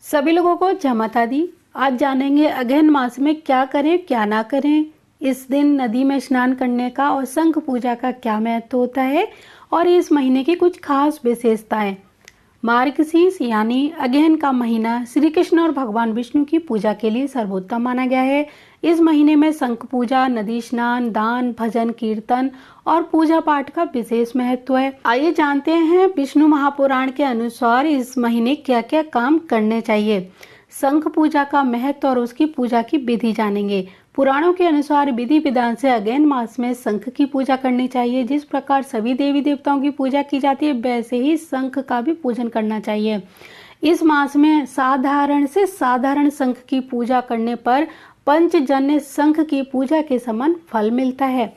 सभी लोगों को जय माता दी। आज जानेंगे अगहन मास में क्या करें क्या ना करें। इस दिन नदी में स्नान करने का और शंख पूजा का क्या महत्व होता है और इस महीने की कुछ खास विशेषताएं। मार्गशीर्ष यानी अगहन का महीना श्री कृष्ण और भगवान विष्णु की पूजा के लिए सर्वोत्तम माना गया है। इस महीने में शंख पूजा, नदी स्नान, दान, भजन, कीर्तन और पूजा पाठ का विशेष महत्व है। आइए जानते हैं विष्णु महापुराण के अनुसार इस महीने क्या क्या काम करने चाहिए। शंख पूजा का महत्व और उसकी पूजा की विधि जानेंगे। पुराणों के अनुसार विधि विधान से अगहन मास में शंख की पूजा करनी चाहिए। जिस प्रकार सभी देवी देवताओं की पूजा की जाती है वैसे ही शंख का भी पूजन करना चाहिए। इस मास में साधारण से साधारण शंख की पूजा करने पर पंचजन्य शंख की पूजा के समान फल मिलता है।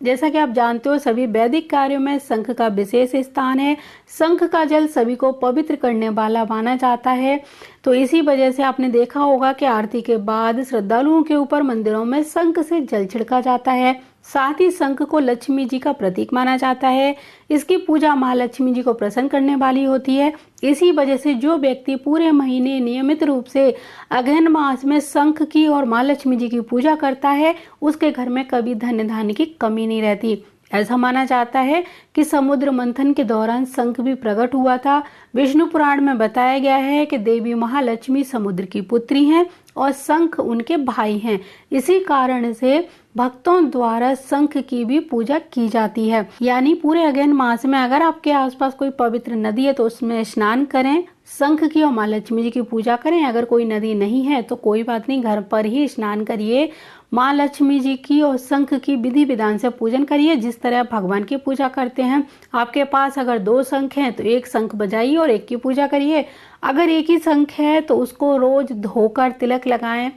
जैसा कि आप जानते हो सभी वैदिक कार्यों में शंख का विशेष स्थान है। शंख का जल सभी को पवित्र करने वाला माना जाता है। तो इसी वजह से आपने देखा होगा कि आरती के बाद श्रद्धालुओं के ऊपर मंदिरों में शंख से जल छिड़का जाता है। साथ ही शंख को लक्ष्मी जी का प्रतीक माना जाता है। इसकी पूजा महालक्ष्मी जी को प्रसन्न करने वाली होती है। इसी वजह से जो व्यक्ति पूरे महीने नियमित रूप से अगहन मास में शंख की और महालक्ष्मी जी की पूजा करता है उसके घर में कभी धन धान्य की कमी नहीं रहती। ऐसा माना जाता है कि समुद्र मंथन के दौरान शंख भी प्रकट हुआ था। विष्णु पुराण में बताया गया है कि देवी महालक्ष्मी समुद्र की पुत्री हैं और शंख उनके भाई हैं। इसी कारण से भक्तों द्वारा शंख की भी पूजा की जाती है। यानी पूरे अगहन मास में अगर आपके आसपास कोई पवित्र नदी है तो उसमें स्नान करें, शंख की और माँ लक्ष्मी जी की पूजा करें। अगर कोई नदी नहीं है तो कोई बात नहीं, घर पर ही स्नान करिए, माँ लक्ष्मी जी की और शंख की विधि विधान से पूजन करिए जिस तरह आप भगवान की पूजा करते हैं। आपके पास अगर 2 शंख हैं तो एक शंख बजाइए और एक की पूजा करिए। अगर एक ही शंख है तो उसको रोज धोकर तिलक लगाएं,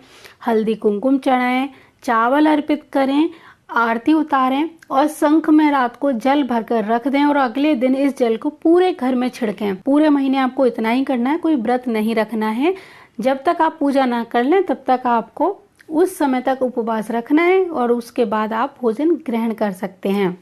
हल्दी कुमकुम चढ़ाएं, चावल अर्पित करें, आरती उतारें और शंख में रात को जल भरकर रख दें और अगले दिन इस जल को पूरे घर में छिड़कें। पूरे महीने आपको इतना ही करना है, कोई व्रत नहीं रखना है। जब तक आप पूजा ना कर लें तब तक आपको उस समय तक उपवास रखना है और उसके बाद आप भोजन ग्रहण कर सकते हैं।